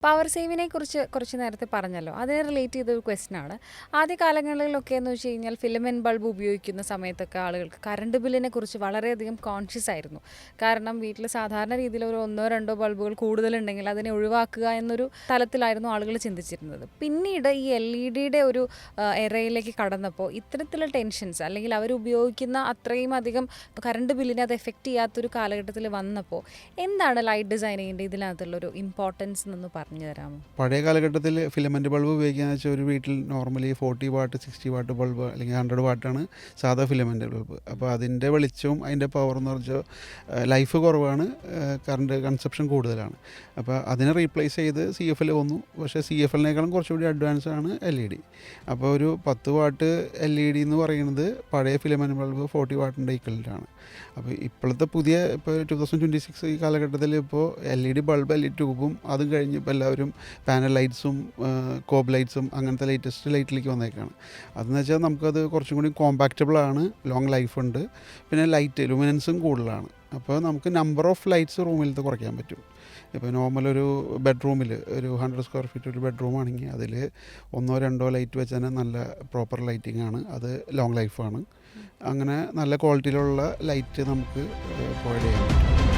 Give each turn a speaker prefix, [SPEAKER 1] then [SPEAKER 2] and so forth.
[SPEAKER 1] Power സേവിനെ കുറിച്ച് കുറച്ച് നേരത്തെ പറഞ്ഞല്ലോ. അതിനെ റിലേറ്റ് ചെയ്തൊരു ക്വസ്റ്റ്യനാണ്. ആദ്യ കാലങ്ങളിലൊക്കെ എന്ന് വെച്ച് കഴിഞ്ഞാൽ ഫിലമെന്റ് ബൾബ് ഉപയോഗിക്കുന്ന സമയത്തൊക്കെ ആളുകൾക്ക് കറണ്ട് ബില്ലിനെ കുറിച്ച് വളരെയധികം കോൺഷ്യസ് ആയിരുന്നു. കാരണം വീട്ടിൽ സാധാരണ രീതിയിൽ ഒരു 1 2 ബൾബുകൾ കൂടുതലുണ്ടെങ്കിൽ അതിനെ ഒഴിവാക്കുക എന്നൊരു തലത്തിലായിരുന്നു ആളുകൾ ചിന്തിച്ചിരുന്നത്. പിന്നീട് ഈ LED-യുടെ ഒരു എറയിലേക്ക് കടന്നപ്പോൾ ഇത്തരത്തിലുള്ള ടെൻഷൻസ് അല്ലെങ്കിൽ അവർ ഉപയോഗിക്കുന്ന അത്രയും അധികം കറണ്ട് ബില്ലിനെ അത് എഫക്റ്റ് ചെയ്യാത്തൊരു കാലഘട്ടത്തിൽ വന്നപ്പോൾ എന്താണ് ലൈറ്റ് ഡിസൈനിങ്ങിൻ്റെ ഇതിനകത്തുള്ളൊരു ഇമ്പോർട്ടൻസ് എന്നൊന്ന് പറഞ്ഞു തരാമോ?
[SPEAKER 2] പഴയ കാലഘട്ടത്തിൽ ഫിലമെൻ്റ് ബൾബ് ഉപയോഗിക്കുകയെന്ന് വെച്ചാൽ ഒരു വീട്ടിൽ നോർമലി 40 വാട്ട് 60 വാട്ട് ബൾബ് അല്ലെങ്കിൽ 100 വാട്ടാണ് സാധാ ഫിലമെൻ്റ് ബൾബ്. അപ്പോൾ അതിൻ്റെ വെളിച്ചവും അതിൻ്റെ പവർ എന്ന് വെച്ചാൽ ലൈഫ് കുറവാണ്, കറണ്ട് കൺസപ്ഷൻ കൂടുതലാണ്. അപ്പോൾ അതിനെ റീപ്ലേസ് ചെയ്ത് CFL വന്നു. പക്ഷേ CFL-നേക്കാളും കുറച്ചുകൂടി അഡ്വാൻസ് ആണ് LED. അപ്പോൾ ഒരു 10 വാട്ട് LED എന്ന് പറയുന്നത് പഴയ ഫിലമെൻ്റ് ബൾബ് 40 വാട്ടിൻ്റെ ഈക്വലൻ്റാണ്. അപ്പോൾ ഇപ്പോഴത്തെ പുതിയ ഇപ്പോൾ 2026 ഈ കാലഘട്ടത്തിൽ ഇപ്പോൾ LED ബൾബ് LED ട്യൂബും അതും കഴിഞ്ഞ് ഇപ്പോൾ എല്ലാവരും പാനൽ ലൈറ്റ്സും കോബ് ലൈറ്റ്സും അങ്ങനത്തെ ലേറ്റസ്റ്റ് ലൈറ്റിലേക്ക് വന്നേക്കാണ്. അതെന്ന് വെച്ചാൽ നമുക്കത് കുറച്ചും കൂടി കോമ്പാക്റ്റബിളാണ്, ലോങ് ലൈഫ് ഉണ്ട്, പിന്നെ ലൈറ്റ് ലുമിനൻസും കൂടുതലാണ്. അപ്പോൾ നമുക്ക് നമ്പർ ഓഫ് ലൈറ്റ്സ് റൂമിലത്തെ കുറയ്ക്കാൻ പറ്റും. ഇപ്പോൾ നോർമൽ ഒരു ബെഡ്റൂമിൽ ഒരു 100 സ്ക്വയർ ഫീറ്റ് ഒരു ബെഡ്റൂം ആണെങ്കിൽ അതിൽ 1 2 ലൈറ്റ് വെച്ച് തന്നെ നല്ല പ്രോപ്പർ ലൈറ്റിംഗ് ആണ്, അത് ലോങ് ലൈഫാണ്. അങ്ങനെ നല്ല ക്വാളിറ്റിയിലുള്ള ലൈറ്റ് നമുക്ക് പ്രൊവൈഡ് ചെയ്യാൻ പറ്റും.